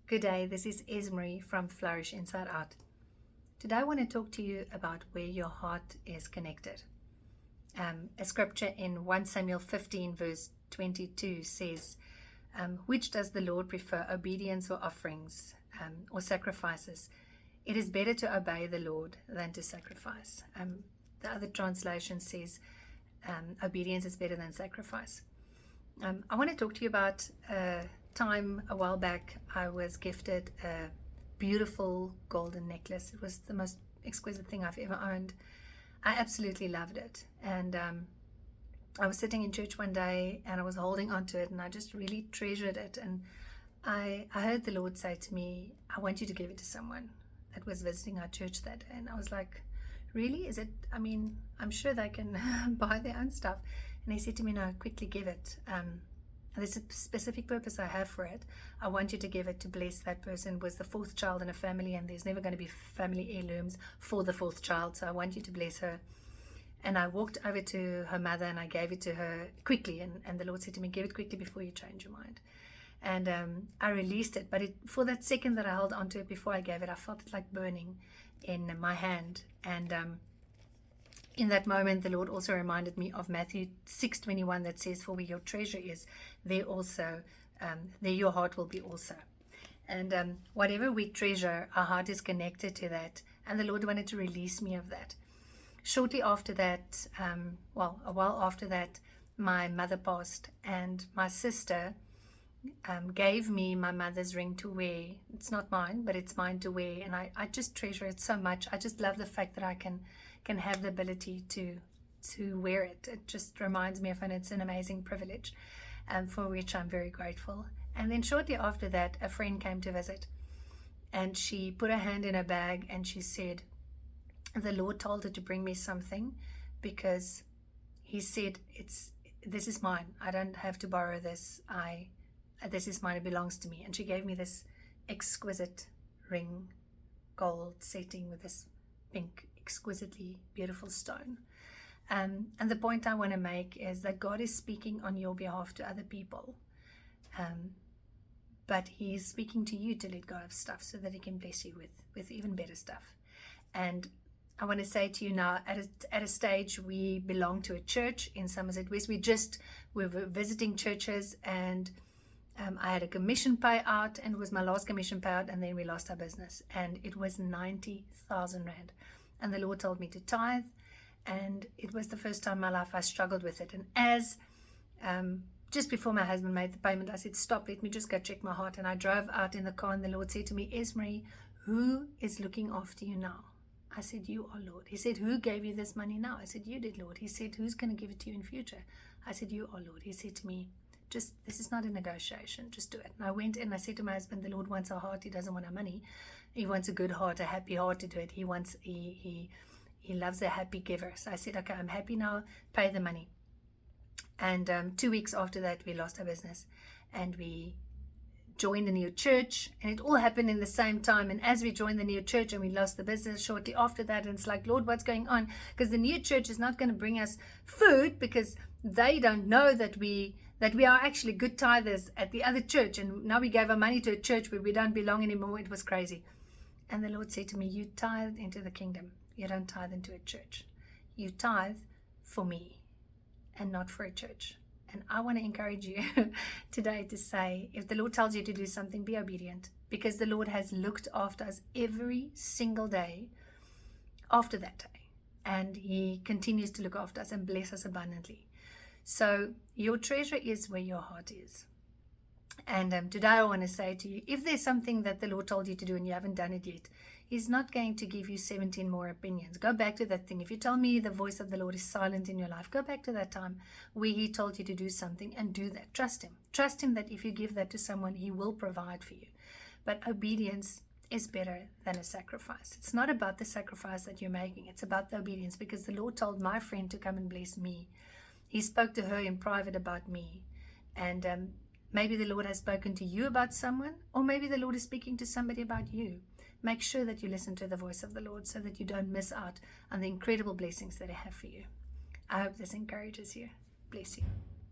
Good day, this is Esmery from Flourish Inside Out. Today I want to talk to you about where your heart is connected. A scripture in 1 Samuel 15 verse 22 says, which does the Lord prefer, obedience or offerings or sacrifices? It is better to obey the Lord than to sacrifice. The other translation says, obedience is better than sacrifice. I want to talk to you about time a while back. I was gifted a beautiful golden necklace. It was the most exquisite thing I've ever owned. I absolutely loved it, and I was sitting in church one day and I was holding on to it, and I just really treasured it. And I heard the Lord say to me, I want you to give it to someone that was visiting our church that day. And I was like, really? Is it? I mean, I'm sure they can buy their own stuff. And he said to me, no, quickly give it. There's a specific purpose I have for it. I want you to give it to bless that person. It was the fourth child in a family, and there's never going to be family heirlooms for the fourth child. So I want you to bless her. And I walked over to her mother and I gave it to her quickly. And the Lord said to me, give it quickly before you change your mind. And I released it. But for that second that I held onto it before I gave it, I felt it like burning in my hand. And in that moment, the Lord also reminded me of Matthew 6:21 that says, for where your treasure is, there your heart will be also. And whatever we treasure, our heart is connected to that. And the Lord wanted to release me of that. Shortly after that, a while after that, my mother passed, and my sister gave me my mother's ring to wear. It's not mine, but it's mine to wear. And I just treasure it so much. I just love the fact that I can have the ability to wear it. It just reminds me of it. It's an amazing privilege, for which I'm very grateful. And then shortly after that, a friend came to visit, and she put her hand in her bag and she said, the Lord told her to bring me something, because he said, this is mine. I don't have to borrow this. This is mine. It belongs to me. And she gave me this exquisite ring, gold setting with this pink, exquisitely beautiful stone. And the point I want to make is that God is speaking on your behalf to other people. But he is speaking to you to let go of stuff so that he can bless you with even better stuff. And I want to say to you now, at a stage, we belong to a church in Somerset West. We were visiting churches, and I had a commission payout, and it was my last commission payout, and then we lost our business, and it was 90,000 Rand. And the Lord told me to tithe, and it was the first time in my life I struggled with it. And as just before my husband made the payment, I said, stop, let me just go check my heart. And I drove out in the car, and the Lord said to me, Esmery, who is looking after you now? I said, you are, Lord. He said, who gave you this money now? I said, you did, Lord. He said, who's going to give it to you in future? I said, you are, Lord. He said to me, this is not a negotiation, just do it. And I went in and I said to my husband, the Lord wants our heart. He doesn't want our money. He wants a good heart, a happy heart to do it. He loves a happy giver. So I said, okay, I'm happy now, pay the money. And 2 weeks after that, we lost our business, and we joined the new church, and it all happened in the same time. And as we joined the new church and we lost the business shortly after that, and it's like, Lord, what's going on? Because the new church is not going to bring us food, because they don't know that we are actually good tithers at the other church, and now we gave our money to a church where we don't belong anymore. It was crazy. And the Lord said to me, you tithe into the kingdom. You don't tithe into a church. You tithe for me and not for a church. And I want to encourage you today to say, if the Lord tells you to do something, be obedient, because the Lord has looked after us every single day after that day. And he continues to look after us and bless us abundantly. So your treasure is where your heart is. And today I want to say to you, if there's something that the Lord told you to do and you haven't done it yet, he's not going to give you 17 more opinions. Go back to that thing. If you tell me the voice of the Lord is silent in your life, go back to that time where he told you to do something and do that. Trust him. Trust him that if you give that to someone, he will provide for you. But obedience is better than a sacrifice. It's not about the sacrifice that you're making. It's about the obedience, because the Lord told my friend to come and bless me. He spoke to her in private about me. And maybe the Lord has spoken to you about someone, or maybe the Lord is speaking to somebody about you. Make sure that you listen to the voice of the Lord so that you don't miss out on the incredible blessings that I have for you. I hope this encourages you. Bless you.